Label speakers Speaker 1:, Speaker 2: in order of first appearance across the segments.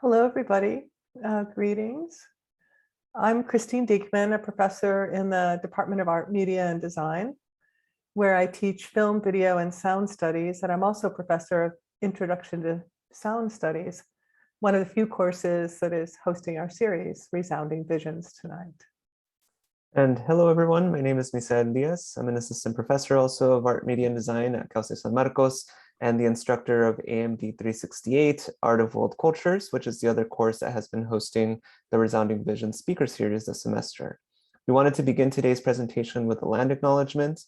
Speaker 1: Hello, everybody. Greetings. I'm Christine Diekman, a professor in the Department of Art, Media, and Design, where I teach film, video, and sound studies. And I'm also a professor of Introduction to Sound Studies, one of the few courses that is hosting our series, Resounding Visions, tonight.
Speaker 2: And hello, everyone. My name is Misael Diaz. I'm an assistant professor also of art, media, and design at Cal State San Marcos and the instructor of AMD 368, Art of World Cultures, which is the other course that has been hosting the Resounding Vision speaker series this semester. We wanted to begin today's presentation with a land acknowledgement.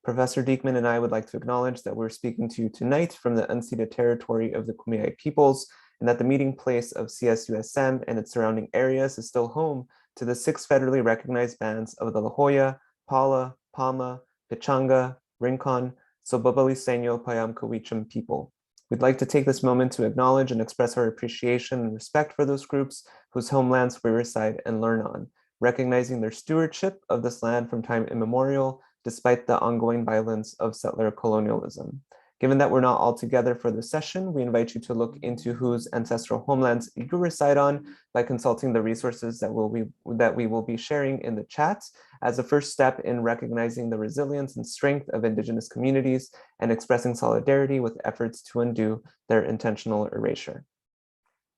Speaker 2: Professor Diekman and I would like to acknowledge that we're speaking to you tonight from the unceded territory of the Kumeyaay peoples, and that the meeting place of CSUSM and its surrounding areas is still home to the 6 federally recognized bands of the La Jolla, Pala, Palma, Pichanga, Rincon, Sobabaliseño, Payamcawicham people. We'd like to take this moment to acknowledge and express our appreciation and respect for those groups whose homelands we reside and learn on, recognizing their stewardship of this land from time immemorial, despite the ongoing violence of settler colonialism. Given that we're not all together for this session, we invite you to look into whose ancestral homelands you reside on by consulting the resources that we will be sharing in the chat as a first step in recognizing the resilience and strength of Indigenous communities and expressing solidarity with efforts to undo their intentional erasure.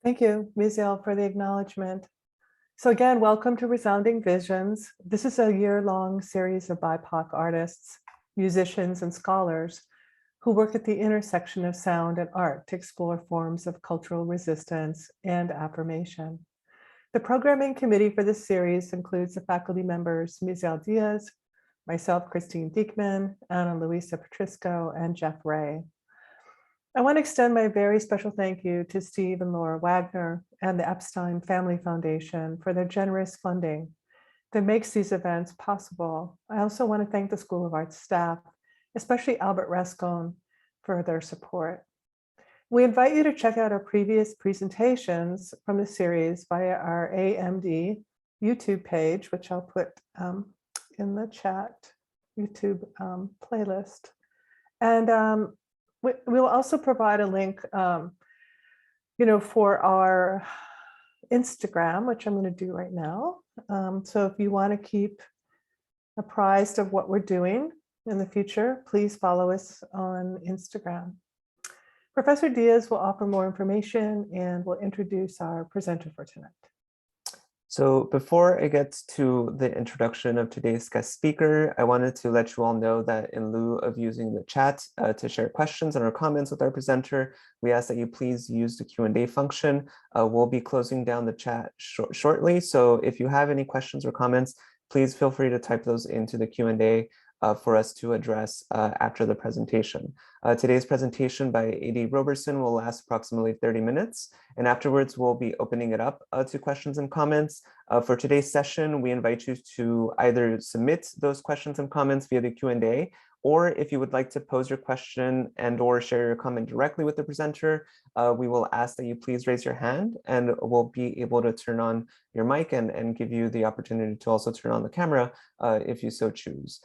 Speaker 1: Thank you, Misael, for the acknowledgement. So again, welcome to Resounding Visions. This is a year-long series of BIPOC artists, musicians, and scholars who work at the intersection of sound and art to explore forms of cultural resistance and affirmation. The programming committee for this series includes the faculty members Misael Diaz, myself, Christine Diekman, Ana Luisa Patrisco, and Jeff Ray. I want to extend my very special thank you to Steve and Laura Wagner and the Epstein Family Foundation for their generous funding that makes these events possible. I also want to thank the School of Arts staff, especially Albert Rascon, for their support. We invite you to check out our previous presentations from the series via our AMD YouTube page, which I'll put in the chat, YouTube playlist. And we will also provide a link for our Instagram, which I'm going to do right now. So if you want to keep apprised of what we're doing in the future, please follow us on Instagram. Professor Diaz will offer more information and will introduce our presenter for tonight.
Speaker 2: So before I get to the introduction of today's guest speaker, I wanted to let you all know that in lieu of using the chat to share questions and or comments with our presenter, we ask that you please use the Q&A function. We'll be closing down the chat shortly. So if you have any questions or comments, please feel free to type those into the Q&A for us to address after the presentation. Today's presentation by Adee Roberson will last approximately 30 minutes, and afterwards we'll be opening it up to questions and comments. For today's session, we invite you to either submit those questions and comments via the Q&A, or if you would like to pose your question and or share your comment directly with the presenter, we will ask that you please raise your hand and we'll be able to turn on your mic and give you the opportunity to also turn on the camera if you so choose.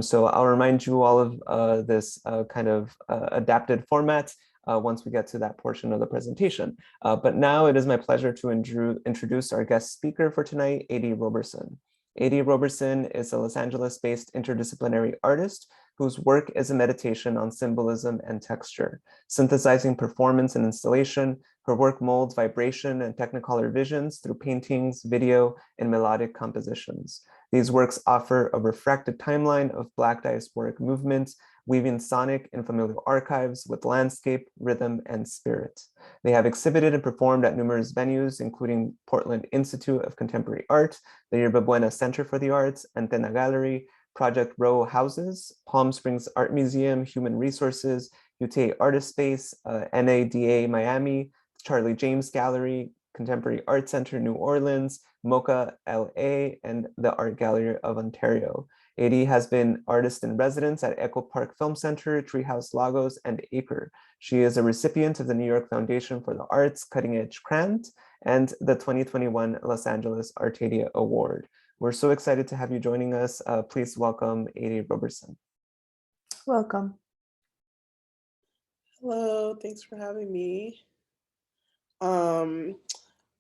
Speaker 2: So I'll remind you all of this kind of adapted format once we get to that portion of the presentation. But now it is my pleasure to introduce our guest speaker for tonight, Adee Roberson. Adee Roberson is a Los Angeles-based interdisciplinary artist whose work is a meditation on symbolism and texture. Synthesizing performance and installation, her work molds vibration and technicolor visions through paintings, video, and melodic compositions. These works offer a refracted timeline of Black diasporic movements, weaving sonic and familial archives with landscape, rhythm, and spirit. They have exhibited and performed at numerous venues, including Portland Institute of Contemporary Art, the Yerba Buena Center for the Arts, Antena Gallery, Project Row Houses, Palm Springs Art Museum, Human Resources, UTA Artist Space, NADA Miami, Charlie James Gallery, Contemporary Art Center New Orleans, MoCA LA, and the Art Gallery of Ontario. Adee has been artist in residence at Echo Park Film Center, Treehouse Lagos, and Acre. She is a recipient of the New York Foundation for the Arts Cutting Edge Grant and the 2021 Los Angeles Artadia Award. We're so excited to have you joining us. Please welcome Adee Roberson.
Speaker 1: Welcome.
Speaker 3: Hello, thanks for having me.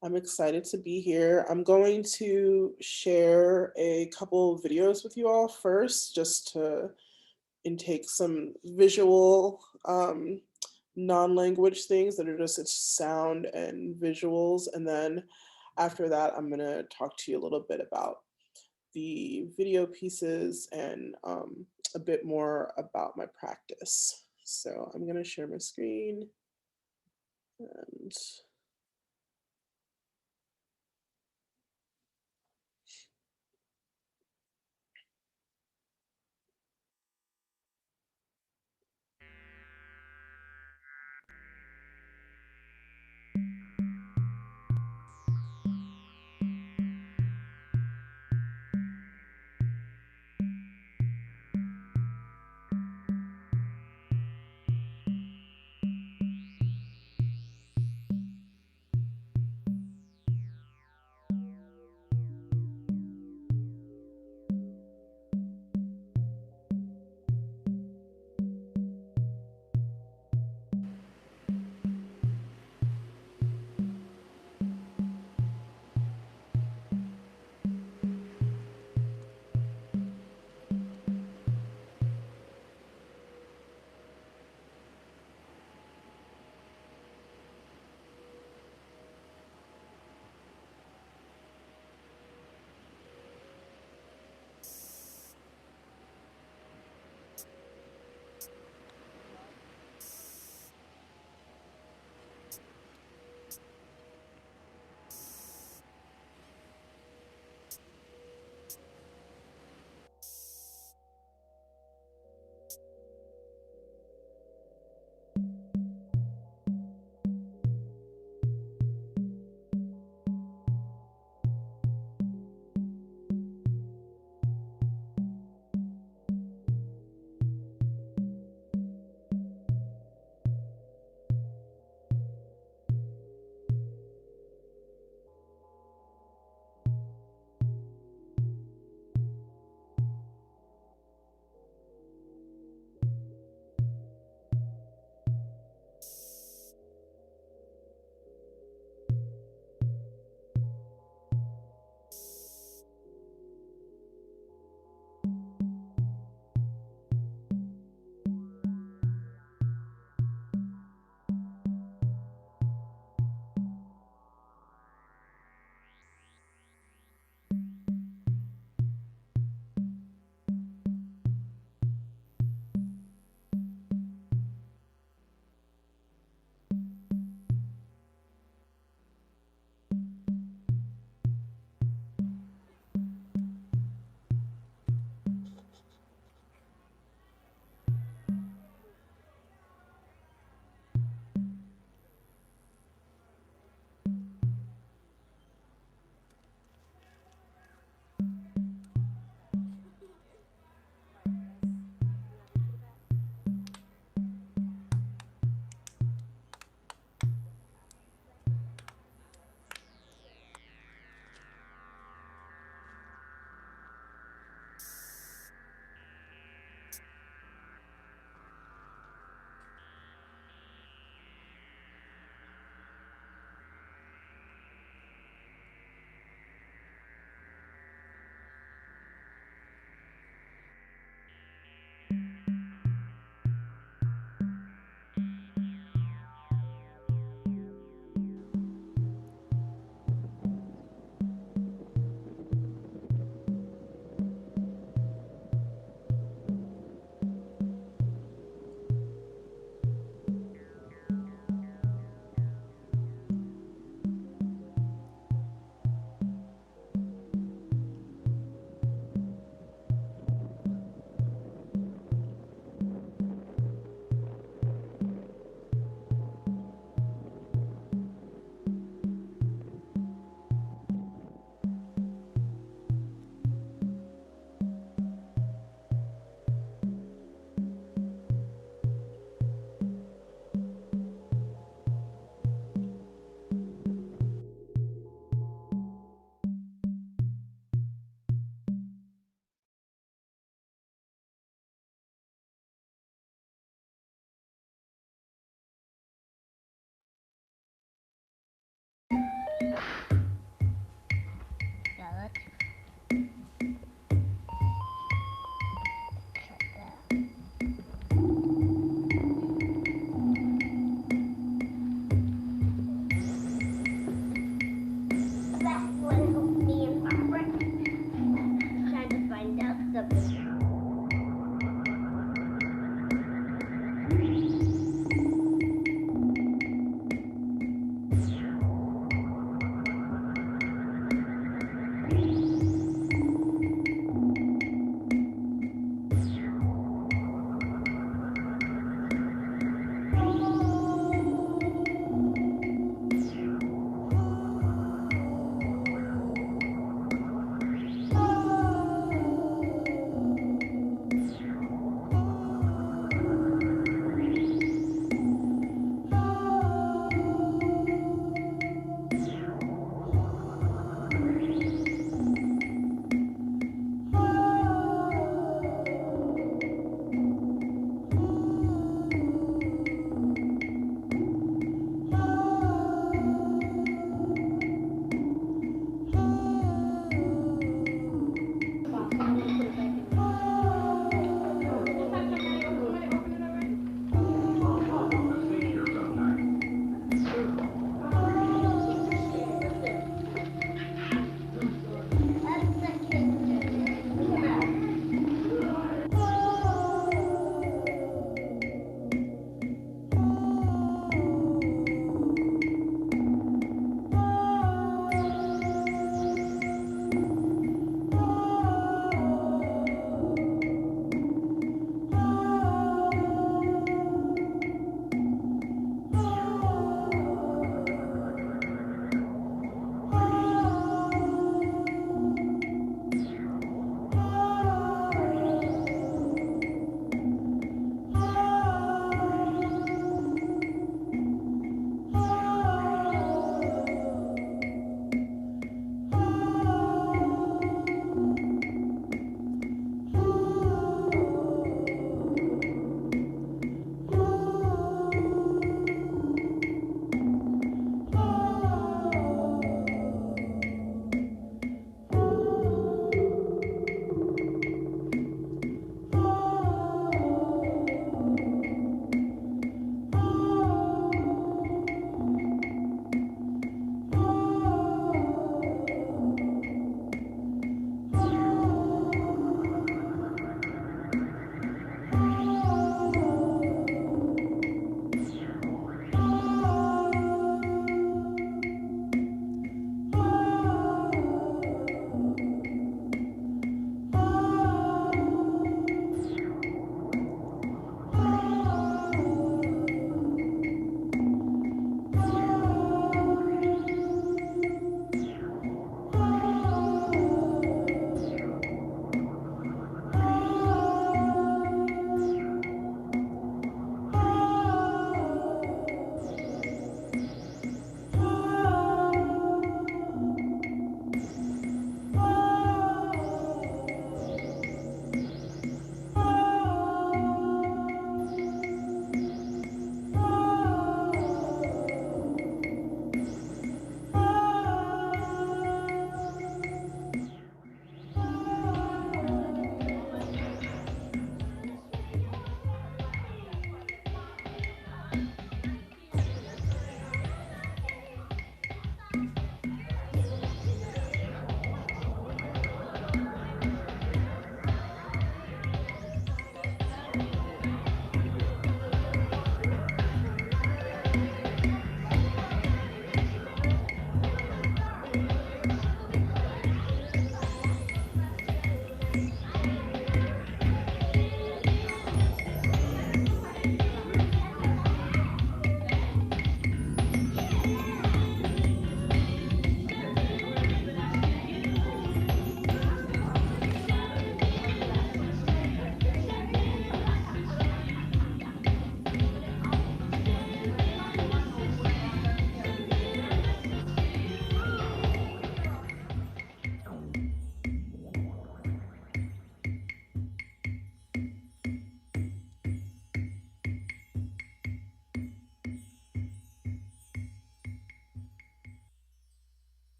Speaker 3: I'm excited to be here. I'm going to share a couple of videos with you all first, just to intake some visual non-language things that are just its sound and visuals. And then after that, I'm going to talk to you a little bit about the video pieces and a bit more about my practice. So I'm going to share my screen and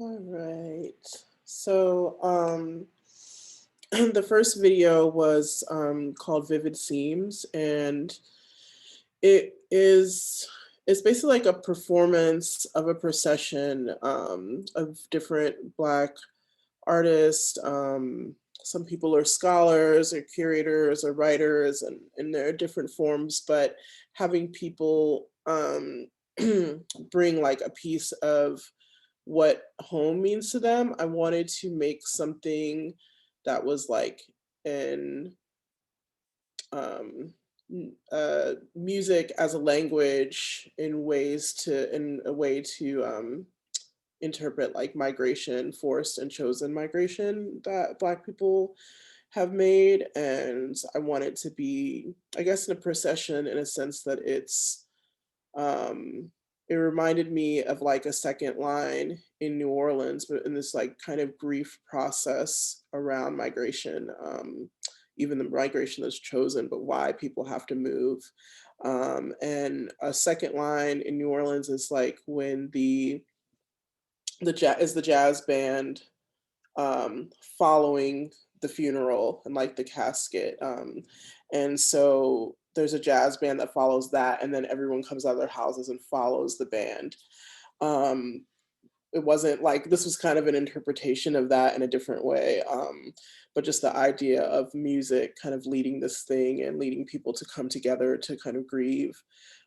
Speaker 3: All right. So the first video was called Vivid Seams, and it is it's basically like a performance of a procession of different Black artists. Some people are scholars or curators or writers, and there are different forms, but having people bring like a piece of what home means to them. I wanted to make something that was like an music as a language in a way to interpret like migration, forced and chosen migration that Black people have made. And I want it to be, I guess, in a procession in a sense that um, it reminded me of like a second line in New Orleans, but in this like kind of grief process around migration, even the migration that's chosen, but why people have to move. And a second line in New Orleans is like when the jazz band following the funeral and like the casket. And so there's a jazz band that follows that, and then everyone comes out of their houses and follows the band. Um, it wasn't like this was kind of an interpretation of that in a different way. But just the idea of music kind of leading this thing and leading people to come together to kind of grieve.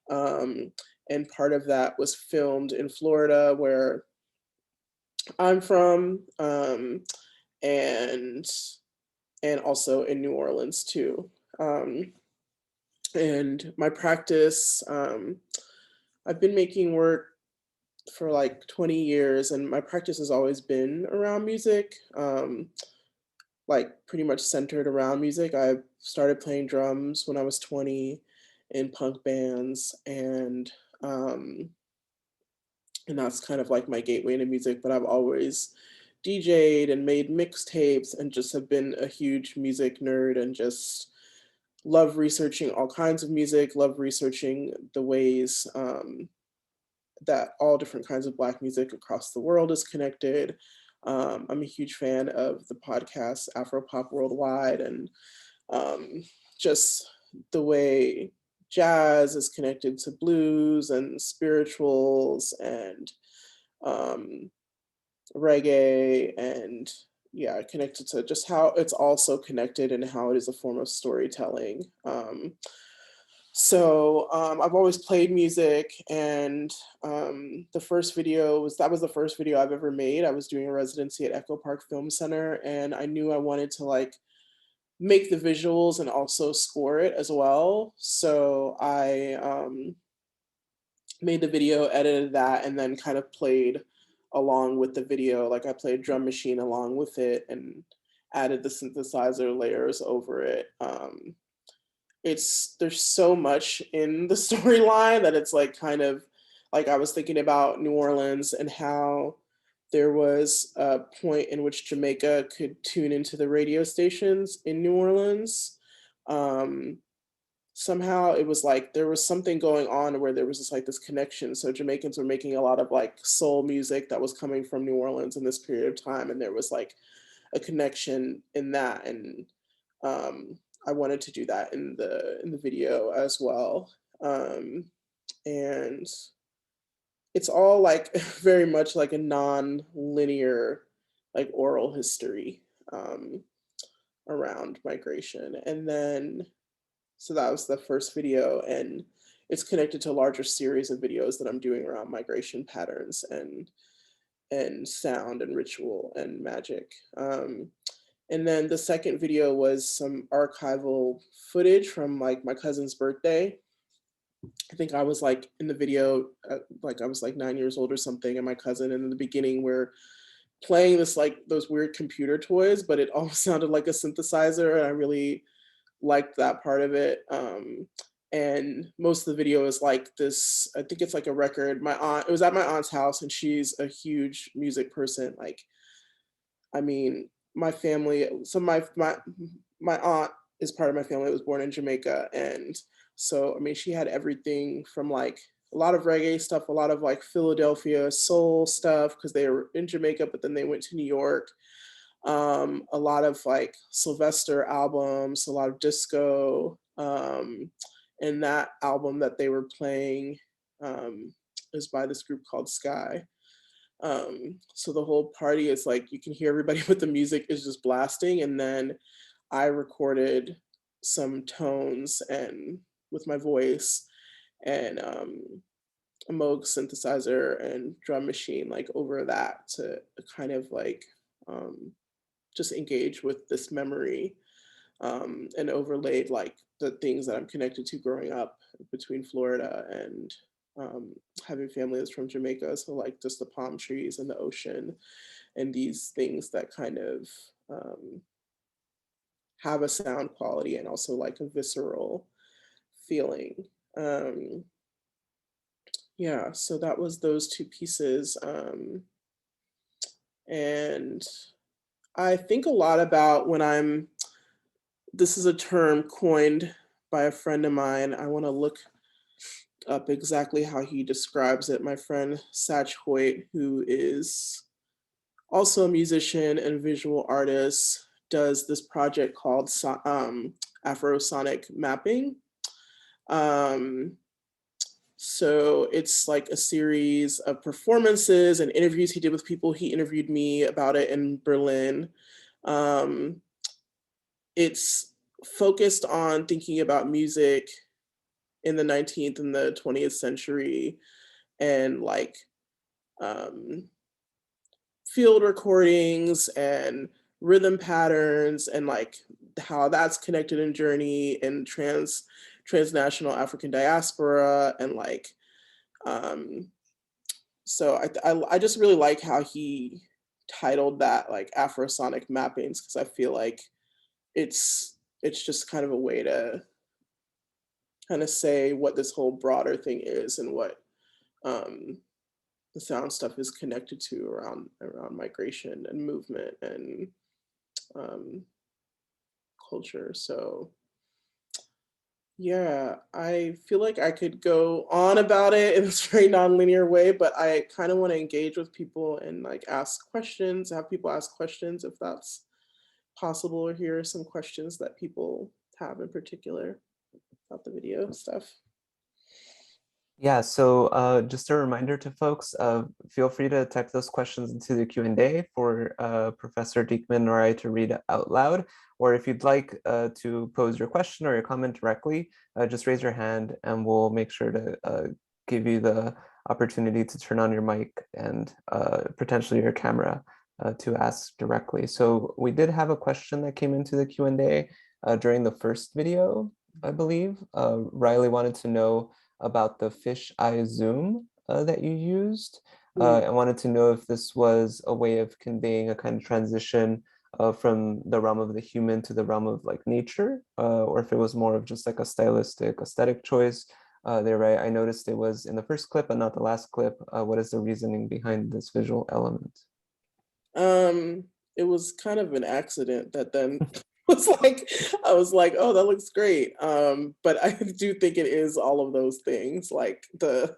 Speaker 3: Um, and part of that was filmed in Florida, where I'm from, and also in New Orleans too. And my practice, I've been making work for like 20 years, and my practice has always been around music, like pretty much centered around music. I started playing drums when I was 20 in punk bands, um, and that's kind of like my gateway into music. But I've always DJ'd and made mixtapes and just have been a huge music nerd and just love researching all kinds of music, love researching the ways that all different kinds of Black music across the world is connected. I'm a huge fan of the podcast Afropop Worldwide, and just the way jazz is connected to blues and spirituals and um, reggae, and yeah, connected to just how it's also connected and how it is a form of storytelling. I've always played music, and that was the first video I've ever made. I was doing a residency at Echo Park Film Center, and I knew I wanted to like make the visuals and also score it as well. So I made the video, edited that, and then kind of played along with the video. Like I played drum machine along with it and added the synthesizer layers over it. There's so much in the storyline that it's like kind of like I was thinking about New Orleans and how there was a point in which Jamaica could tune into the radio stations in New Orleans. Um, Somehow it was like there was something going on where there was just like this connection. So Jamaicans were making a lot of like soul music that was coming from New Orleans in this period of time, and there was like a connection in that. And I wanted to do that in the video as well. And it's all like very much like a non-linear like oral history around migration. And then so that was the first video, and it's connected to a larger series of videos that I'm doing around migration patterns and sound and ritual and magic. And then the second video was some archival footage from like my cousin's birthday. I think I was like in the video, like I was like 9 years old or something, and my cousin, and in the beginning we're playing this like those weird computer toys, but it all sounded like a synthesizer, and I really liked that part of it. And most of the video is like this, I think it's like a record. It was at my aunt's house, and she's a huge music person. Like, I mean, my family, so my aunt is part of my family that was born in Jamaica. And so, I mean, she had everything from like a lot of reggae stuff, a lot of like Philadelphia soul stuff because they were in Jamaica, but then they went to New York. A lot of like Sylvester albums, a lot of disco. And that album that they were playing is by this group called Sky. So the whole party is like, you can hear everybody, but the music is just blasting. And then I recorded some tones and with my voice and a Moog synthesizer and drum machine like over that to kind of like just engage with this memory and overlaid like the things that I'm connected to growing up between Florida and having family that's from Jamaica. So like just the palm trees and the ocean and these things that kind of have a sound quality and also like a visceral feeling. Yeah, so that was those two pieces. And I think a lot about when this is a term coined by a friend of mine. I want to look up exactly how he describes it. My friend Satch Hoyt, who is also a musician and visual artist, does this project called Afrosonic Mapping. So it's like a series of performances and interviews he did with people. He interviewed me about it in Berlin. It's focused on thinking about music in the 19th and the 20th century and like field recordings and rhythm patterns and like how that's connected in journey and transnational African diaspora and like so I just really like how he titled that like Afrosonic mappings because I feel like it's just kind of a way to kind of say what this whole broader thing is and what the sound stuff is connected to around migration and movement and culture. So yeah, I feel like I could go on about it in this very nonlinear way, but I kind of want to engage with people and like ask questions, have people ask questions if that's possible, or hear some questions that people have in particular about the video stuff.
Speaker 2: Yeah, so just a reminder to folks, feel free to type those questions into the Q&A for Professor Diekman or I to read out loud. Or if you'd like to pose your question or your comment directly, just raise your hand and we'll make sure to give you the opportunity to turn on your mic and potentially your camera to ask directly. So we did have a question that came into the Q&A during the first video, I believe. Riley wanted to know about the fisheye zoom that you used. I wanted to know if this was a way of conveying a kind of transition from the realm of the human to the realm of like nature, or if it was more of just like a stylistic aesthetic choice. There, right? I noticed it was in the first clip but not the last clip. What is the reasoning behind this visual element?
Speaker 3: It was kind of an accident that then was like, I was like, oh, that looks great. But I do think it is all of those things, like the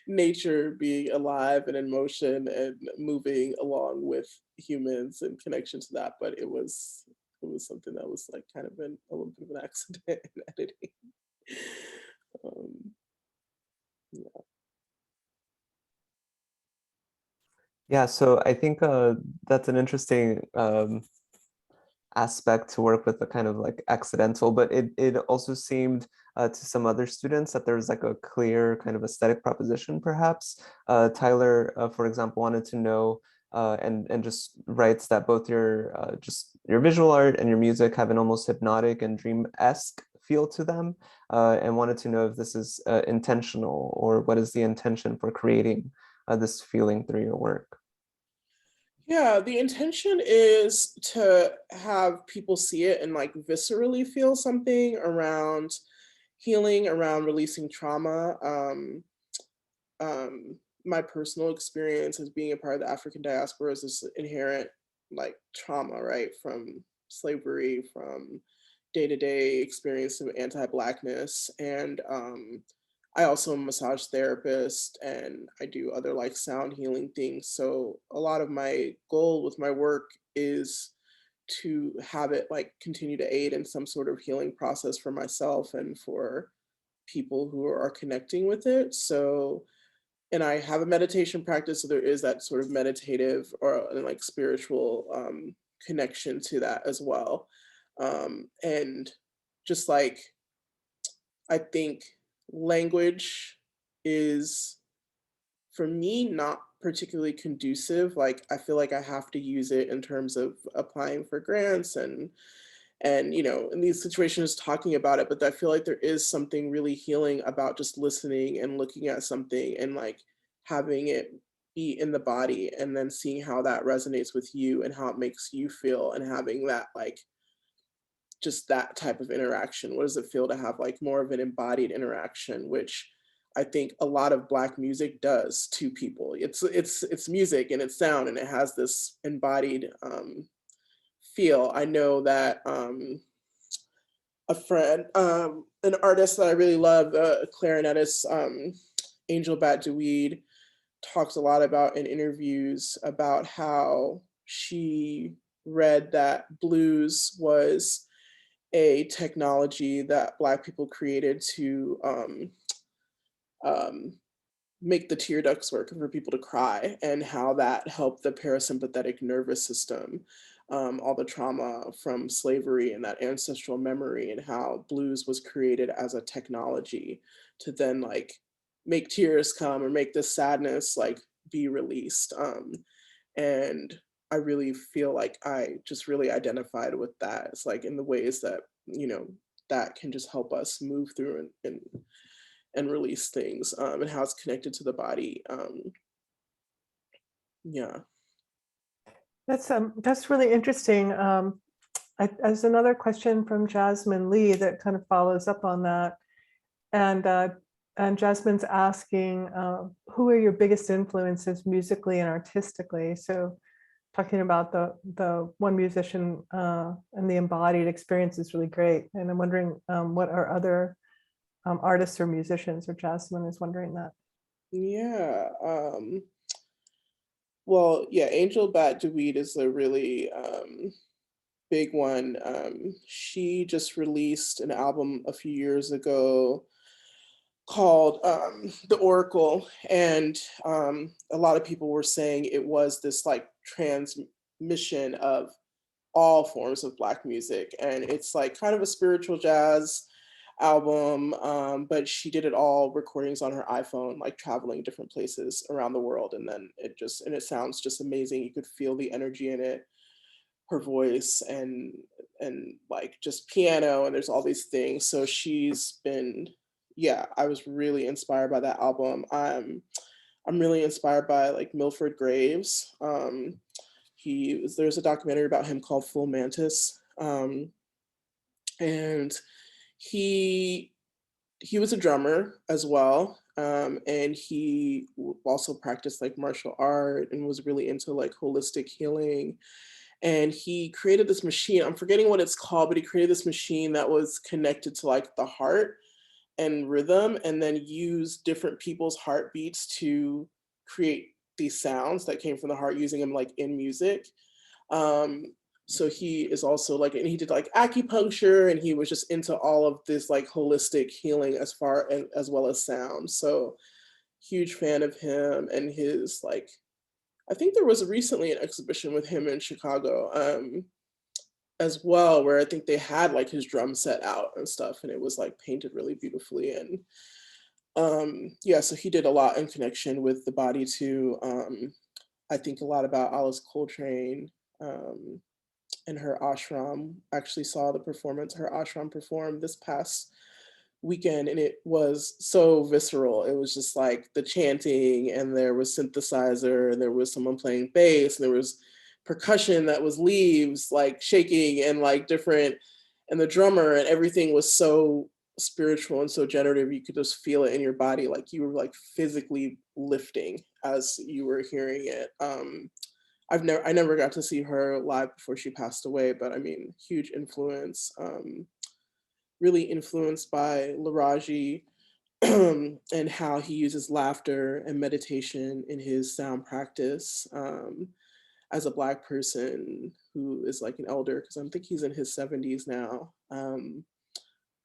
Speaker 3: nature being alive and in motion and moving along with humans in connection to that. But it was something that was like kind of a little bit of an accident in editing. Yeah.
Speaker 2: Yeah, so I think that's an interesting aspect to work with, the kind of like accidental, but it also seemed to some other students that there's like a clear kind of aesthetic proposition perhaps. Tyler, for example, wanted to know and just writes that both your just your visual art and your music have an almost hypnotic and dream-esque feel to them, and wanted to know if this is intentional or what is the intention for creating this feeling through your work.
Speaker 3: Yeah, the intention is to have people see it and like viscerally feel something around healing, around releasing trauma. My personal experience as being a part of the African diaspora is this inherent like trauma, right? From slavery, from day-to-day experience of anti-Blackness. And I also am a massage therapist and I do other like sound healing things. So a lot of my goal with my work is to have it like continue to aid in some sort of healing process for myself and for people who are connecting with it. So, and I have a meditation practice, so there is that sort of meditative or like spiritual connection to that as well. And just like I think language is for me not particularly conducive. Like I feel like I have to use it in terms of applying for grants and you know in these situations talking about it, but I feel like there is something really healing about just listening and looking at something and like having it be in the body and then seeing how that resonates with you and how it makes you feel and having that like just that type of interaction. What does it feel to have like more of an embodied interaction, which I think a lot of Black music does to people. It's music and it's sound and it has this embodied feel. I know that a friend, an artist that I really love, a clarinetist, Angel Bat Dweed, talks a lot about in interviews about how she read that blues was a technology that Black people created to um, make the tear ducts work for people to cry, and how that helped the parasympathetic nervous system, all the trauma from slavery and that ancestral memory, and how blues was created as a technology to then like make tears come or make this sadness like be released. And I really feel like I just really identified with that. It's like in the ways that, you know, that can just help us move through and release things, and how it's connected to the body. Yeah.
Speaker 1: That's really interesting. As another question from Jasmine Lee that kind of follows up on that, and Jasmine's asking, who are your biggest influences musically and artistically? So, talking about the one musician and the embodied experience is really great. And I'm wondering what are other artists or musicians, or Jasmine is wondering that.
Speaker 3: Yeah. Well, yeah, Angel Bat Dweed is a really big one. She just released an album a few years ago called The Oracle. And a lot of people were saying it was this like transmission of all forms of Black music. And it's like kind of a spiritual jazz album, but she did it all recordings on her iPhone, like traveling different places around the world. And then it sounds just amazing. You could feel the energy in it, her voice and like just piano, and there's all these things. So she's been, yeah, I was really inspired by that album. I'm really inspired by like Milford Graves. There's a documentary about him called Full Mantis. And he was a drummer as well. And he also practiced like martial art and was really into like holistic healing. And he created this machine, I'm forgetting what it's called, but he created this machine that was connected to like the heart and rhythm, and then used different people's heartbeats to create these sounds that came from the heart, using them like in music. Um, so he is also like, and he did like acupuncture, and he was just into all of this like holistic healing as far and as well as sound. So huge fan of him and his like, I think there was recently an exhibition with him in Chicago as well, where I think they had like his drum set out and stuff, and it was like painted really beautifully. And yeah, so he did a lot in connection with the body too. I think a lot about Alice Coltrane and her ashram. Actually saw the performance, her ashram performed this past weekend, and it was so visceral. It was just like the chanting, and there was synthesizer, and there was someone playing bass, and there was percussion that was leaves like shaking and like different, and the drummer, and everything was so spiritual and so generative. You could just feel it in your body, like you were like physically lifting as you were hearing it. I never got to see her live before she passed away, but I mean, huge influence. Really influenced by Laraji, and how he uses laughter and meditation in his sound practice, as a Black person who is like an elder, because I think he's in his 70s now,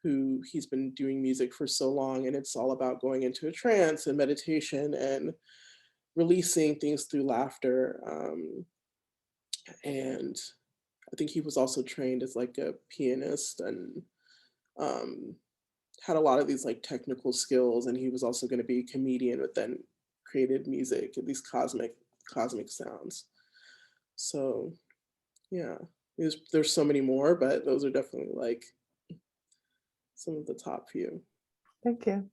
Speaker 3: who he's been doing music for so long, and it's all about going into a trance and meditation and releasing things through laughter. And I think he was also trained as like a pianist, and um, had a lot of these like technical skills, and he was also going to be a comedian, but then created music, these cosmic sounds. So yeah, there's so many more, but those are definitely like some of the top few.
Speaker 1: Thank you.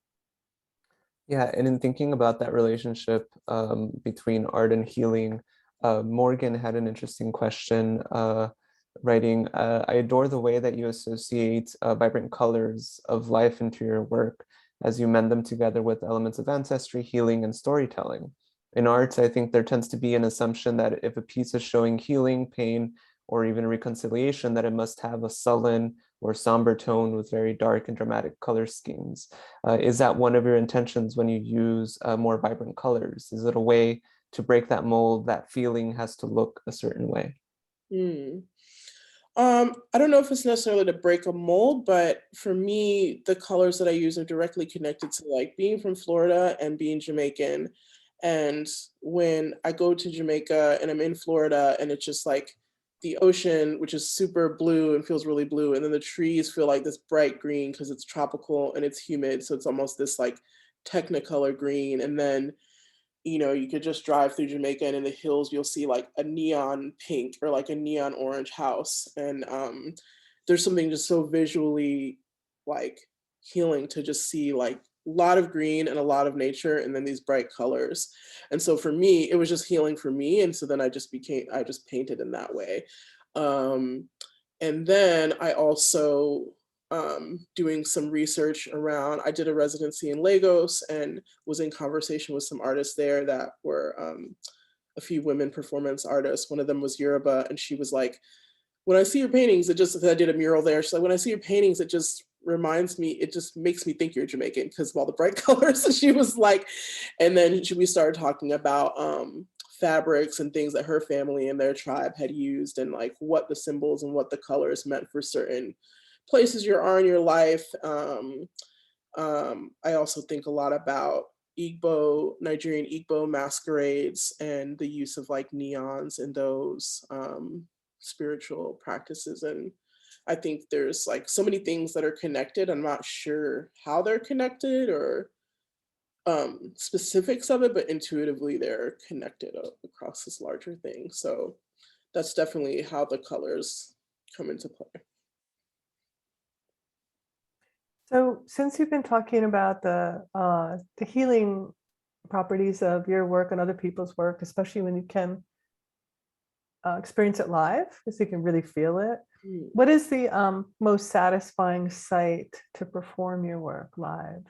Speaker 2: Yeah, and in thinking about that relationship between art and healing, Morgan had an interesting question, writing, I adore the way that you associate vibrant colors of life into your work as you mend them together with elements of ancestry, healing, and storytelling. In art, I think there tends to be an assumption that if a piece is showing healing, pain, or even reconciliation, that it must have a sullen or somber tone with very dark and dramatic color schemes. Is that one of your intentions when you use more vibrant colors? Is it a way to break that mold, that feeling has to look a certain way?
Speaker 3: Hmm. I don't know if it's necessarily to break a mold, but for me, the colors that I use are directly connected to like being from Florida and being Jamaican. And when I go to Jamaica and I'm in Florida and it's just like the ocean, which is super blue and feels really blue, and then the trees feel like this bright green because it's tropical and it's humid. So it's almost this like technicolor green. And then you could just drive through Jamaica and in the hills, you'll see like a neon pink or like a neon orange house. And there's something just so visually like healing to just see like a lot of green and a lot of nature and then these bright colors. And so for me, it was just healing for me. And so then I just painted in that way. Um, and then I also doing some research around, I did a residency in Lagos and was in conversation with some artists there that were a few women performance artists. One of them was Yoruba, and she was like, when I see your paintings, I did a mural there. She's like, when I see your paintings, it just makes me think you're Jamaican because of all the bright colors. And she was like, and then we started talking about fabrics and things that her family and their tribe had used and like what the symbols and what the colors meant for certain places you are in your life. I also think a lot about Nigerian Igbo masquerades and the use of like neons in those spiritual practices. And I think there's like so many things that are connected. I'm not sure how they're connected or specifics of it, but intuitively they're connected across this larger thing. So that's definitely how the colors come into play.
Speaker 1: So since you've been talking about the healing properties of your work and other people's work, especially when you can experience it live, because you can really feel it, what is the most satisfying site to perform your work live?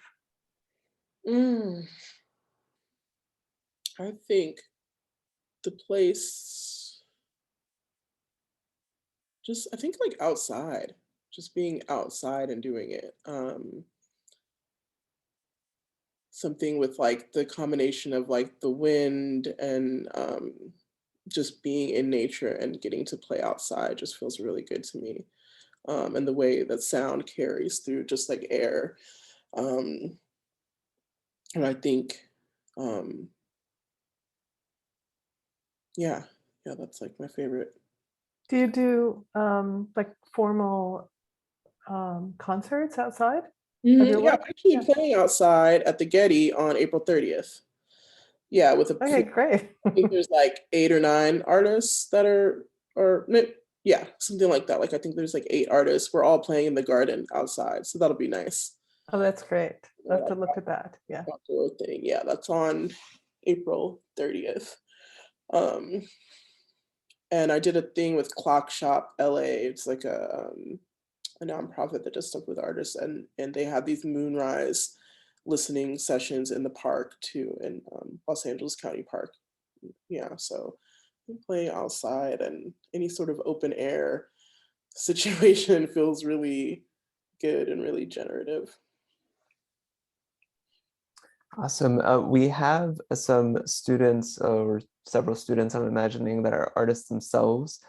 Speaker 3: I think the place, I think like outside, just being outside and doing it. Something with like the combination of like the wind and just being in nature and getting to play outside just feels really good to me. And the way that sound carries through just like air. And I think, yeah, that's like my favorite.
Speaker 1: Do you do like formal concerts outside of your
Speaker 3: Yeah,
Speaker 1: work?
Speaker 3: I'm actually playing outside at the Getty on April 30th. Yeah, with
Speaker 1: Okay, great.
Speaker 3: I think there's like 8 or 9 artists that are, yeah, something like that. Like I think there's like 8 artists. We're all playing in the garden outside, so that'll be nice.
Speaker 1: Oh, that's great. I'll have
Speaker 3: Like
Speaker 1: to look at that. Yeah.
Speaker 3: outdoor thing. Yeah, that's on April 30th. Um, and I did a thing with Clock Shop LA. It's like a nonprofit that does stuff with artists, and they have these moonrise listening sessions in the park too, in Los Angeles County Park. Yeah, so playing outside and any sort of open air situation feels really good and really generative.
Speaker 2: Awesome. We have some students or several students, I'm imagining, that are artists themselves.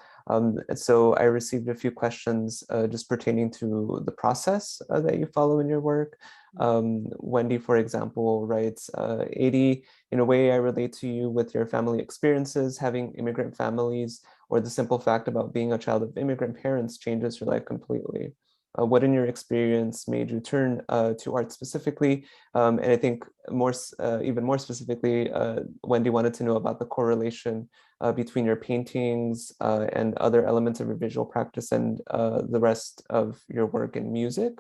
Speaker 2: So I received a few questions just pertaining to the process that you follow in your work. Wendy, for example, writes, Adee, in a way I relate to you with your family experiences, having immigrant families, or the simple fact about being a child of immigrant parents changes your life completely. What in your experience made you turn to art specifically? And I think even more specifically, Wendy wanted to know about the correlation between your paintings and other elements of your visual practice and the rest of your work in music.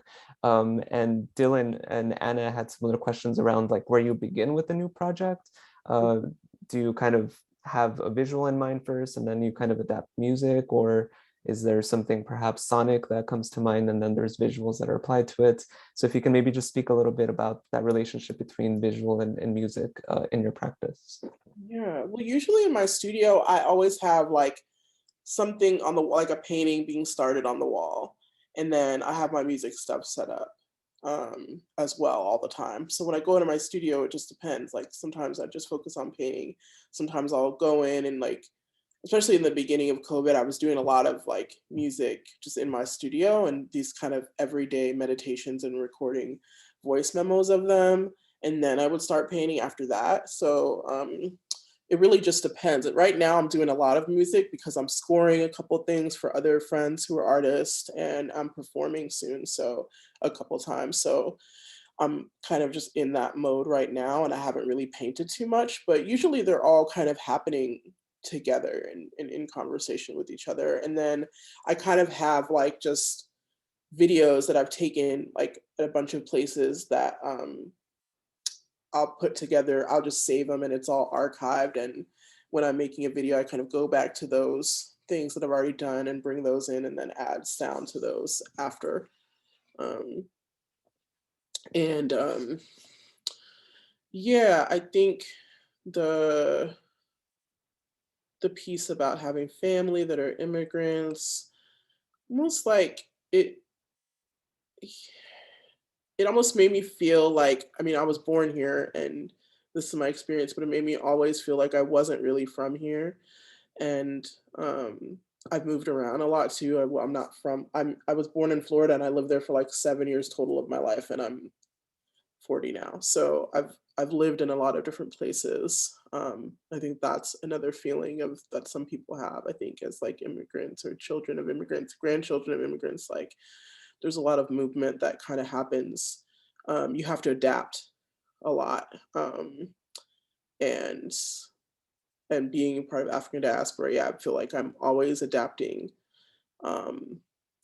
Speaker 2: And Dylan and Anna had similar questions around like where you begin with a new project. Do you kind of have a visual in mind first and then you kind of adapt music, or is there something perhaps sonic that comes to mind and then there's visuals that are applied to it? So if you can maybe just speak a little bit about that relationship between visual and music in your practice.
Speaker 3: Yeah, well, usually in my studio, I always have like something on the like a painting being started on the wall, and then I have my music stuff set up as well all the time. So when I go into my studio, it just depends. Like sometimes I just focus on painting. Sometimes I'll go in and like, especially in the beginning of COVID, I was doing a lot of like music just in my studio and these kind of everyday meditations and recording voice memos of them. And then I would start painting after that. So it really just depends. Right now I'm doing a lot of music because I'm scoring a couple things for other friends who are artists, and I'm performing soon, so a couple times. So I'm kind of just in that mode right now, and I haven't really painted too much, but usually they're all kind of happening together and in conversation with each other. And then I kind of have like just videos that I've taken like at a bunch of places that I'll put together. I'll just save them and it's all archived. And when I'm making a video, I kind of go back to those things that I've already done and bring those in and then add sound to those after. Um, and yeah, I think the piece about having family that are immigrants, almost like it almost made me feel like, I mean, I was born here and this is my experience, but it made me always feel like I wasn't really from here. And I've moved around a lot too. I'm not from, I was born in Florida and I lived there for like 7 years total of my life, and I'm 40 now. So I've lived in a lot of different places. I think that's another feeling of that some people have, I think, as like immigrants or children of immigrants, grandchildren of immigrants. Like there's a lot of movement that kind of happens. You have to adapt a lot. And being part of African diaspora, yeah, I feel like I'm always adapting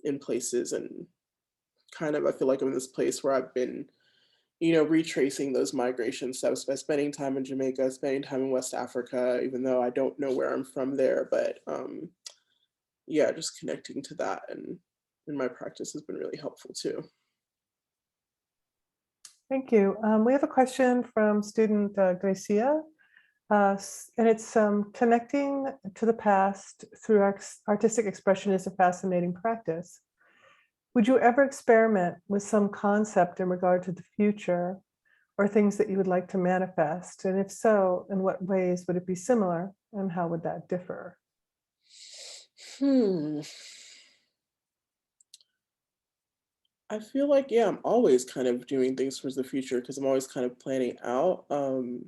Speaker 3: in places, and kind of I feel like I'm in this place where I've been, retracing those migration steps by spending time in Jamaica, spending time in West Africa, even though I don't know where I'm from there, but yeah, just connecting to that and in my practice has been really helpful too.
Speaker 1: Thank you. We have a question from student Gracia, and it's connecting to the past through artistic expression is a fascinating practice. Would you ever experiment with some concept in regard to the future or things that you would like to manifest? And if so, in what ways would it be similar and how would that differ?
Speaker 3: I feel like, yeah, I'm always kind of doing things towards the future because I'm always kind of planning out. Um,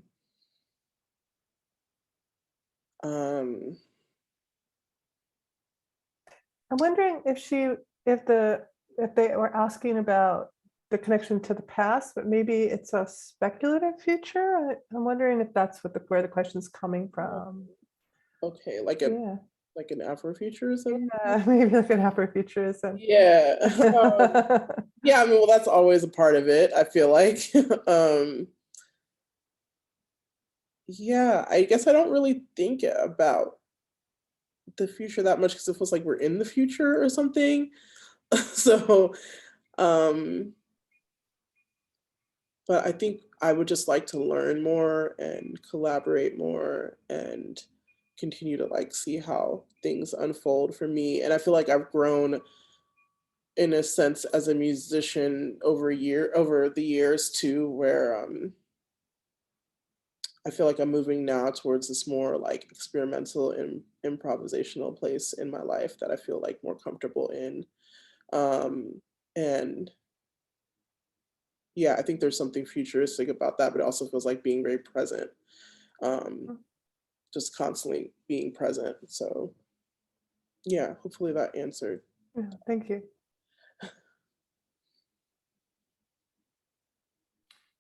Speaker 1: I'm wondering if they were asking about the connection to the past, but maybe it's a speculative future. I'm wondering if that's where the question's coming from.
Speaker 3: okay, like
Speaker 1: Yeah,
Speaker 3: like an Afrofuturism.
Speaker 1: yeah, maybe like an Afrofuturism.
Speaker 3: Yeah. Yeah, I mean, well, that's always a part of it, I feel like. Yeah, I guess I don't really think about the future that much because it feels like we're in the future or something. So, um, but I think I would just like to learn more and collaborate more and continue to like see how things unfold for me. And I feel like I've grown in a sense as a musician over the years too, where I feel like I'm moving now towards this more like experimental and improvisational place in my life that I feel like more comfortable in. And yeah, I think there's something futuristic about that, but it also feels like being very present, um, just constantly being present. So yeah, hopefully that answered.
Speaker 1: Yeah, thank you.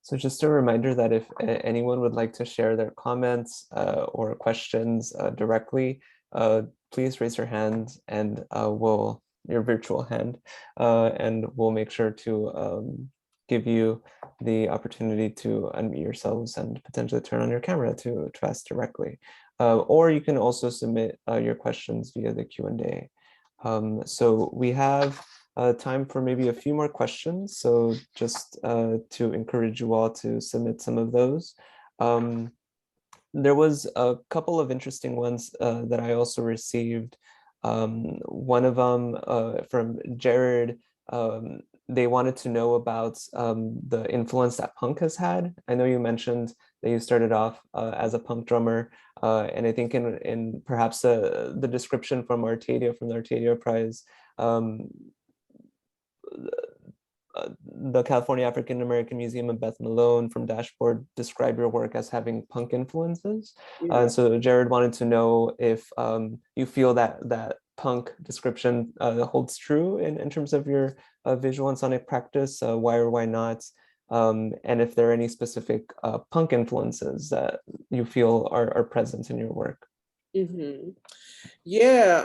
Speaker 2: So just a reminder that if anyone would like to share their comments or questions directly, please raise your hand and your virtual hand, and we'll make sure to give you the opportunity to unmute yourselves and potentially turn on your camera to ask directly. Or you can also submit your questions via the Q&A. So we have time for maybe a few more questions. So just to encourage you all to submit some of those. There was a couple of interesting ones that I also received. One of them from Jared. They wanted to know about the influence that punk has had. I know you mentioned that you started off as a punk drummer, and I think in perhaps the description from Arcadia, from the Arcadia Prize, the California African American Museum and Beth Malone from Dashboard describe your work as having punk influences.
Speaker 3: Yeah.
Speaker 2: So Jared wanted to know if you feel that punk description holds true in terms of your visual and sonic practice, why or why not, and if there are any specific punk influences that you feel are present in your work.
Speaker 3: Mm-hmm. Yeah.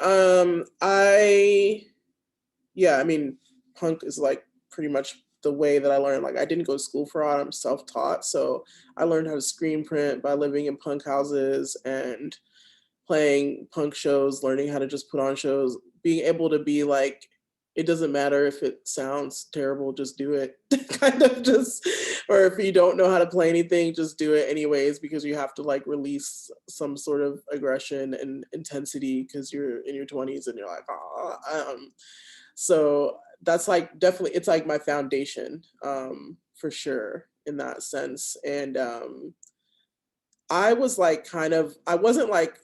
Speaker 3: I mean, punk is like pretty much the way that I learned. Like I didn't go to school for art, I'm self-taught. So I learned how to screen print by living in punk houses and playing punk shows, learning how to just put on shows, being able to be like, it doesn't matter if it sounds terrible, just do it. Kind of just, or if you don't know how to play anything, just do it anyways, because you have to like release some sort of aggression and intensity because you're in your 20s and you're like, oh, so that's like definitely, it's like my foundation, for sure in that sense. And I was like I wasn't like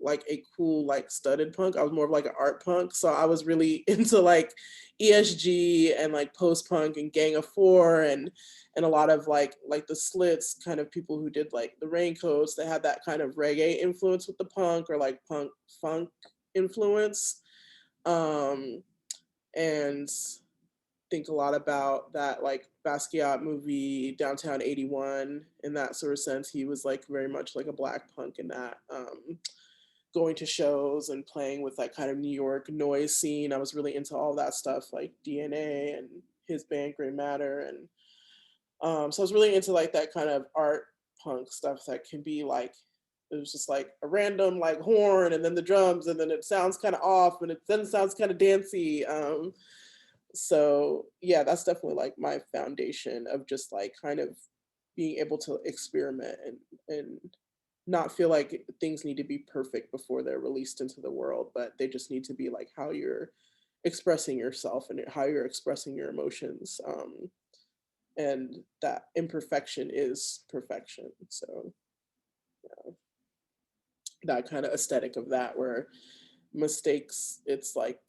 Speaker 3: a cool like studded punk. I was more of like an art punk. So I was really into like ESG and like post punk and Gang of Four and a lot of like the Slits kind of people who did like the Raincoats. They had that kind of reggae influence with the punk or like punk funk influence. And think a lot about that like Basquiat movie Downtown 81 in that sort of sense. He was like very much like a black punk in that, going to shows and playing with that kind of New York noise scene. I was really into all that stuff like DNA and his band Grey Matter. And so I was really into like that kind of art punk stuff that can be like, it was just like a random like horn and then the drums and then it sounds kind of off and it then sounds kind of dancey. So yeah, that's definitely like my foundation of just like kind of being able to experiment and not feel like things need to be perfect before they're released into the world, but they just need to be like how you're expressing yourself and how you're expressing your emotions. And that imperfection is perfection. So yeah, that kind of aesthetic of that where mistakes, it's like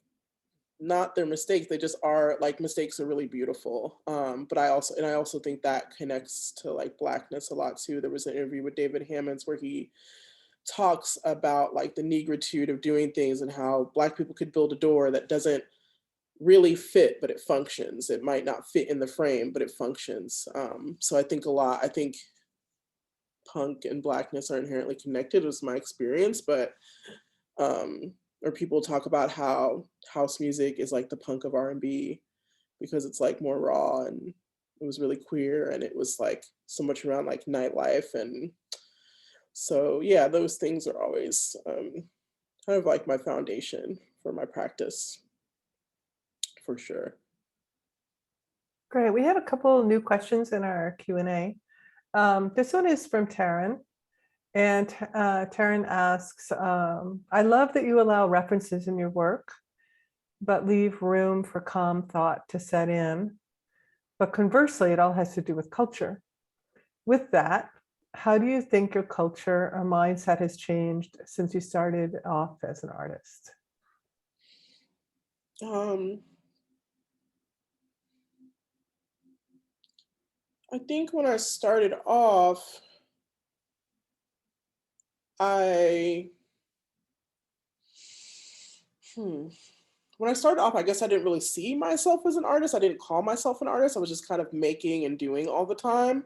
Speaker 3: not their mistakes, they just are like mistakes are really beautiful. But I also think that connects to like blackness a lot too. There was an interview with David Hammonds where he talks about like the negritude of doing things and how black people could build a door that doesn't really fit, but it functions. It might not fit in the frame, but it functions. So I think punk and blackness are inherently connected, was my experience, but or people talk about how house music is like the punk of R&B because it's like more raw and it was really queer and it was like so much around like nightlife. And so yeah, those things are always kind of like my foundation for my practice, for sure.
Speaker 1: Great. We have a couple new questions in our Q&A. This one is from Taryn. And Taryn asks, I love that you allow references in your work, but leave room for calm thought to set in. But conversely, it all has to do with culture. With that, how do you think your culture or mindset has changed since you started off as an artist?
Speaker 3: Um, I think when I started off, I hmm, when I started off, I guess I didn't really see myself as an artist. I didn't call myself an artist. I was just kind of making and doing all the time.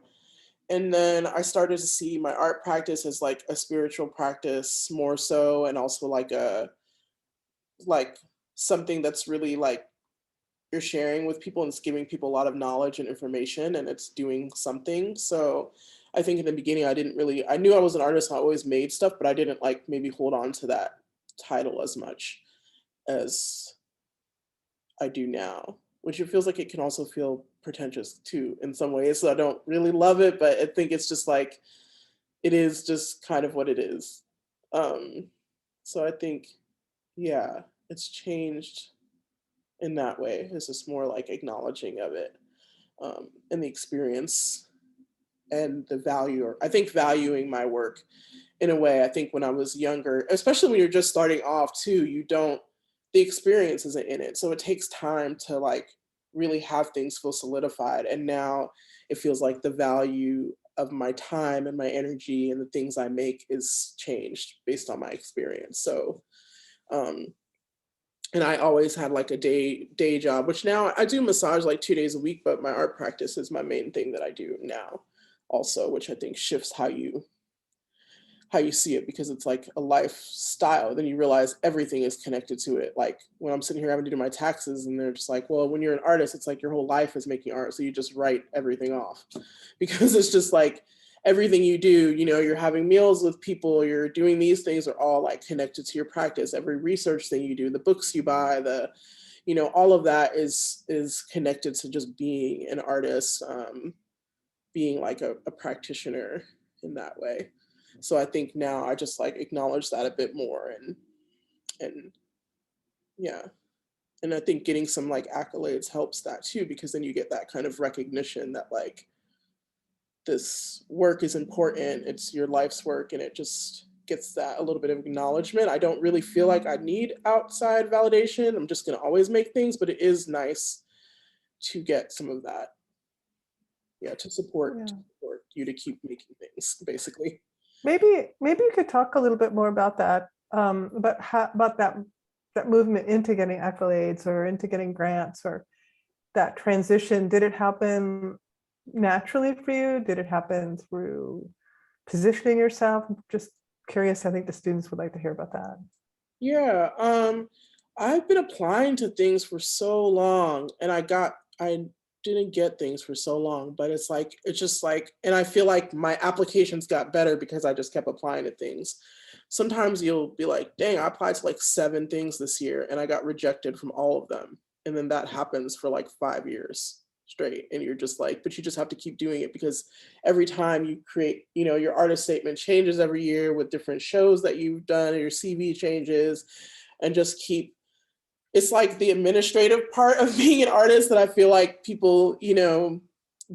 Speaker 3: And then I started to see my art practice as like a spiritual practice more so, and also like something that's really like you're sharing with people and it's giving people a lot of knowledge and information and it's doing something. So I think in the beginning I knew I was an artist, I always made stuff, but I didn't like maybe hold on to that title as much as I do now, which it feels like it can also feel pretentious too in some ways. So I don't really love it, but I think it's just like it is just kind of what it is. Um, so I think, yeah, it's changed in that way. It's just more like acknowledging of it and the experience and the value, or I think valuing my work in a way. I think when I was younger, especially when you're just starting off too, the experience isn't in it. So it takes time to like really have things feel solidified. And now it feels like the value of my time and my energy and the things I make is changed based on my experience. So, um, and I always had like a day job, which now I do massage like 2 days a week, but my art practice is my main thing that I do now also, which I think shifts how you see it, because it's like a lifestyle. Then you realize everything is connected to it. Like when I'm sitting here having to do my taxes and they're just like, well, when you're an artist, it's like your whole life is making art. So you just write everything off because it's just like everything you do, you're having meals with people, you're doing these things are all like connected to your practice. Every research thing you do, the books you buy, all of that is connected to just being an artist, being like a practitioner in that way. So I think now I just like acknowledge that a bit more, and yeah. And I think getting some like accolades helps that too, because then you get that kind of recognition that like this work is important, it's your life's work, and it just gets that a little bit of acknowledgement. I don't really feel like I need outside validation. I'm just going to always make things, but it is nice to get some of that. Yeah, to
Speaker 1: Yeah.
Speaker 3: support you to keep making things, basically.
Speaker 1: Maybe you could talk a little bit more about that, about that movement into getting accolades or into getting grants, or that transition. Did it happen naturally for you? Did it happen through positioning yourself? Just curious. I think the students would like to hear about that.
Speaker 3: Yeah, I've been applying to things for so long, and I didn't get things for so long, but it's just like, and I feel like my applications got better because I just kept applying to things. Sometimes you'll be like, dang, I applied to like 7 things this year and I got rejected from all of them. And then that happens for like 5 years straight. And you're just like, but you just have to keep doing it, because every time you create, your artist statement changes every year with different shows that you've done, and your CV changes, and just keep, it's like the administrative part of being an artist that I feel like people,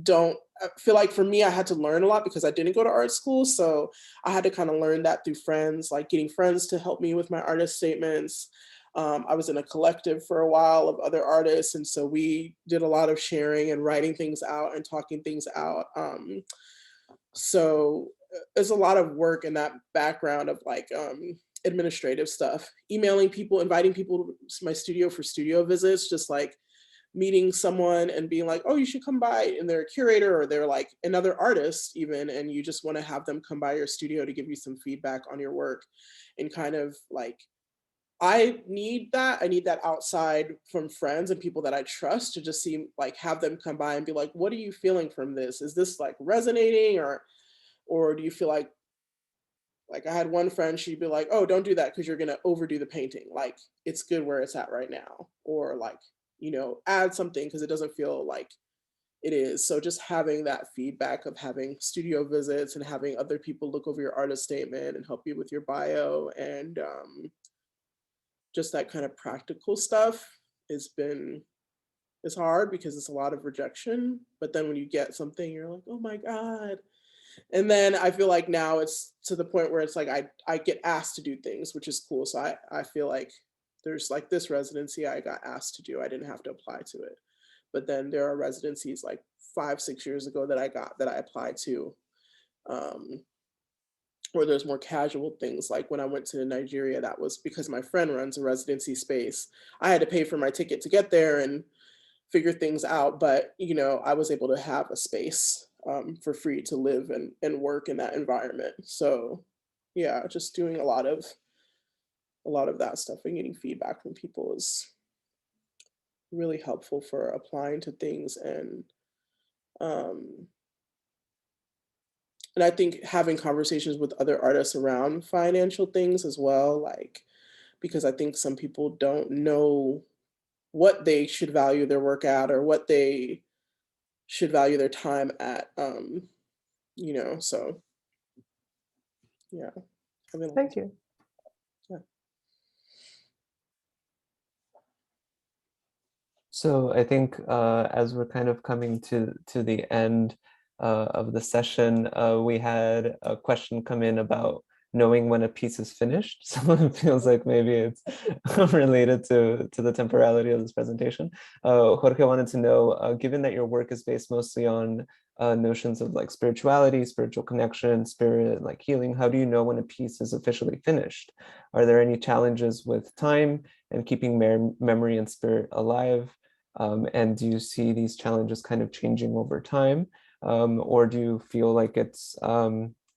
Speaker 3: don't. I feel like for me, I had to learn a lot because I didn't go to art school. So I had to kind of learn that through friends, like getting friends to help me with my artist statements. I was in a collective for a while of other artists. And so we did a lot of sharing and writing things out and talking things out. So there's a lot of work in that background of like administrative stuff, emailing people, inviting people to my studio for studio visits, just like meeting someone and being like, oh, you should come by, and they're a curator or they're like another artist even, and you just want to have them come by your studio to give you some feedback on your work. And kind of like, I need that outside from friends and people that I trust, to just see, like, have them come by and be like, what are you feeling from this? Is this like resonating, or do you feel like I had one friend, she'd be like, oh, don't do that because you're going to overdo the painting. Like, it's good where it's at right now. Or like, add something because it doesn't feel like it is. So just having that feedback of having studio visits and having other people look over your artist statement and help you with your bio, and just that kind of practical stuff is hard because it's a lot of rejection. But then when you get something, you're like, oh my God, And then I feel like now it's to the point where it's like I get asked to do things, which is cool. So I feel like there's like this residency I got asked to do. I didn't have to apply to it. But then there are residencies like 5-6 years ago that I applied to, um, where there's more casual things. Like when I went to Nigeria, that was because my friend runs a residency space. I had to pay for my ticket to get there and figure things out, but you know, I was able to have a space for free to live and work in that environment. So yeah, just doing a lot of that stuff and getting feedback from people is really helpful for applying to things. Um and I think having conversations with other artists around financial things as well, like because I think some people don't know what they should value their work at or what they should value their time at. You know, so yeah. I mean,
Speaker 1: Thank you.
Speaker 3: yeah.
Speaker 2: So I think as we're kind of coming to the end of the session, we had a question come in about knowing when a piece is finished. So it feels like maybe it's related to the temporality of this presentation. Jorge wanted to know, given that your work is based mostly on notions of like spirituality, spiritual connection, spirit, like healing, how do you know when a piece is officially finished? Are there any challenges with time and keeping memory and spirit alive? And do you see these challenges kind of changing over time? Or do you feel like it's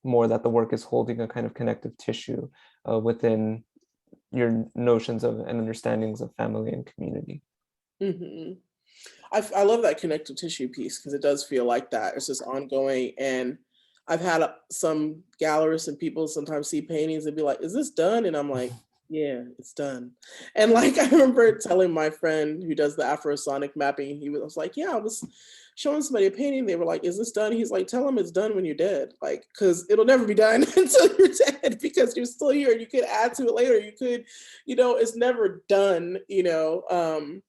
Speaker 2: more that the work is holding a kind of connective tissue within your notions of and understandings of family and community?
Speaker 3: Hmm. I love that connective tissue piece because it does feel like that. It's just ongoing. And I've had some gallerists and people sometimes see paintings and be like, is this done? And I'm like, yeah, it's done. And like, I remember telling my friend who does the Afrosonic mapping, he was like, yeah, I was showing somebody a painting. They were like, is this done? He's like, tell them it's done when you're dead. Like, cause it'll never be done until you're dead because you're still here and you could add to it later. You could, you know, it's never done, you know?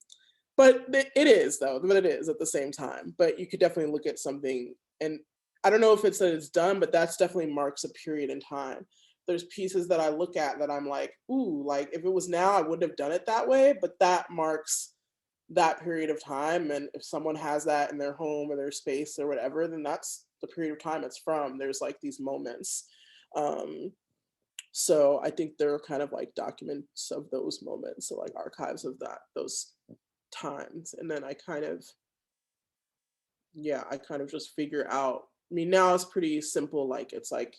Speaker 3: But it is though, but it is at the same time. But you could definitely look at something, and I don't know if it's that it's done, but that's definitely marks a period in time. There's pieces that I look at that I'm like, ooh, like if it was now, I wouldn't have done it that way, but that marks that period of time. And if someone has that in their home or their space or whatever, then that's the period of time it's from. There's like these moments. Um, so I think there are kind of like documents of those moments, so like archives of those times. And then I kind of, yeah, I kind of just figure out, I mean, now it's pretty simple. Like it's like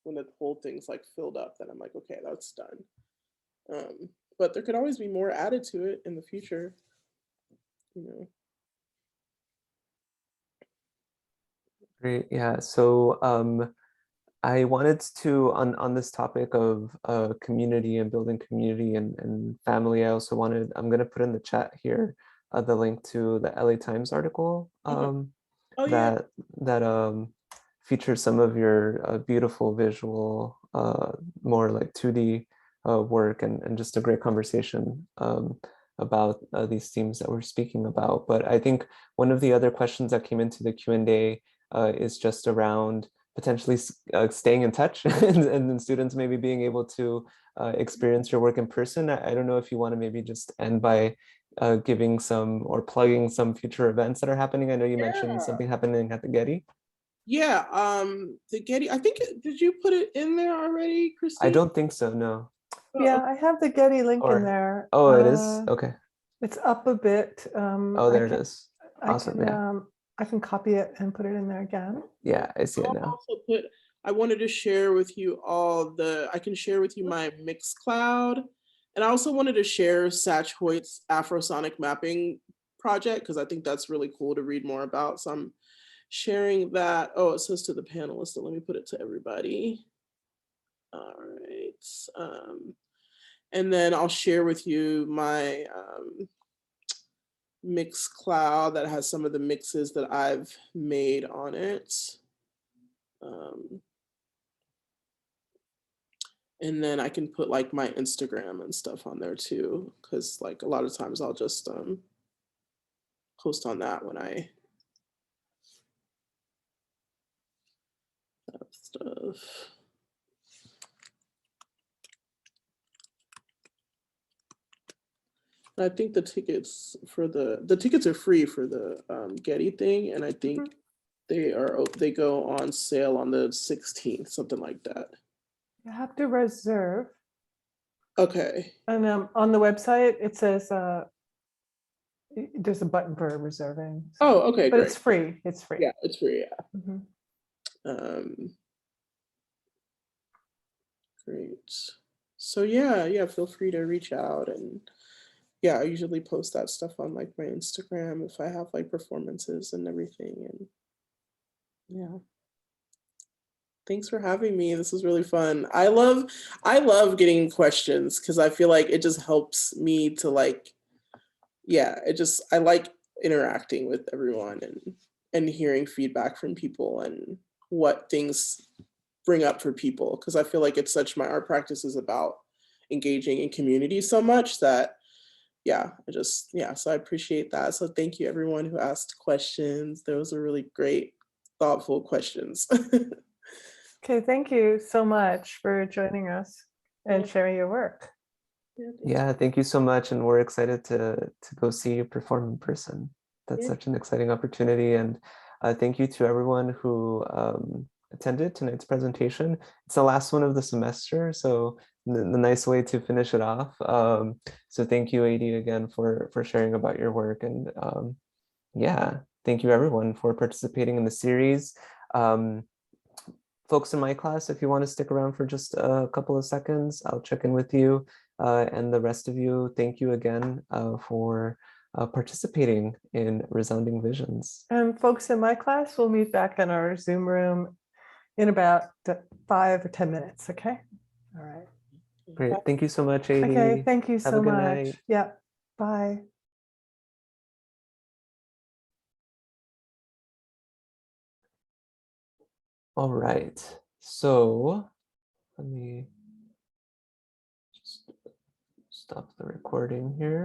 Speaker 3: when the whole thing's like filled up, then I'm like, okay, that's done. But there could always be more added to it in the future, you know.
Speaker 2: Great, yeah. So I wanted to, on this topic of community and building community and family, I also wanted, I'm going to put in the chat here the link to the LA Times article
Speaker 3: Oh yeah.
Speaker 2: that features some of your beautiful visual, more like 2D work and just a great conversation about these themes that we're speaking about. But I think one of the other questions that came into the Q&A is just around potentially staying in touch and then students maybe being able to experience your work in person. I don't know if you want to maybe just end by giving some or plugging some future events that are happening. I know you mentioned
Speaker 3: Yeah.
Speaker 2: something happening at the Getty.
Speaker 3: Yeah. The Getty, I think, did you put it in there already,
Speaker 2: I
Speaker 3: Christine?
Speaker 2: don't think so, no.
Speaker 3: Oh,
Speaker 1: Yeah, I have the Getty link in
Speaker 2: Or,
Speaker 1: there.
Speaker 2: oh, it is? Okay.
Speaker 1: It's up a bit.
Speaker 2: Oh, there it is. Awesome, yeah.
Speaker 1: I can copy it and put it in there again.
Speaker 2: Yeah, I see it
Speaker 3: I'll
Speaker 2: now.
Speaker 3: also put, I wanted to share with you all I can share with you my Mixcloud. And I also wanted to share Satch Hoyt's Afrosonic mapping project, because I think that's really cool to read more about. So I'm sharing that. Oh, it says to the panelists, so let me put it to everybody. All right. And then I'll share with you my Mixcloud that has some of the mixes that I've made on it. And then I can put like my Instagram and stuff on there too, because like a lot of times I'll just post on that when I stuff. I think the tickets for the tickets are free for the Getty thing, and I think they go on sale on the 16th, something like that.
Speaker 1: You have to reserve.
Speaker 3: Okay.
Speaker 1: And on the website, it says there's a button for reserving.
Speaker 3: Oh, okay,
Speaker 1: but
Speaker 3: great.
Speaker 1: it's free. It's free.
Speaker 3: Yeah, it's free. Yeah.
Speaker 1: Mhm.
Speaker 3: Great. So yeah, feel free to reach out, and yeah, I usually post that stuff on like my Instagram if I have like performances and everything, and yeah. Thanks for having me. This was really fun. I love getting questions because I feel like it just helps me to like, yeah, I like interacting with everyone and hearing feedback from people and what things bring up for people, because I feel like it's such, my art practice is about engaging in community so much that yeah, so I appreciate that. So thank you everyone who asked questions. Those are really great, thoughtful questions.
Speaker 1: Okay, thank you so much for joining us and sharing your work.
Speaker 2: Yeah, thank you so much. And we're excited to go see you perform in person. That's such an exciting opportunity. And thank you to everyone who attended tonight's presentation. It's the last one of the semester, so the nice way to finish it off. So thank you, Adee, again for sharing about your work. And yeah, thank you everyone for participating in the series. Folks in my class, if you want to stick around for just a couple of seconds, I'll check in with you. And the rest of you, thank you again for participating in Resounding Visions.
Speaker 1: And folks in my class, we'll meet back in our Zoom room in about 5 or 10 minutes, okay? All right.
Speaker 2: Great. Thank you so much, Adee.
Speaker 1: Okay, thank you
Speaker 2: Have
Speaker 1: so
Speaker 2: a good
Speaker 1: much.
Speaker 2: night.
Speaker 1: Yeah, bye.
Speaker 2: All right. So let me just stop the recording here.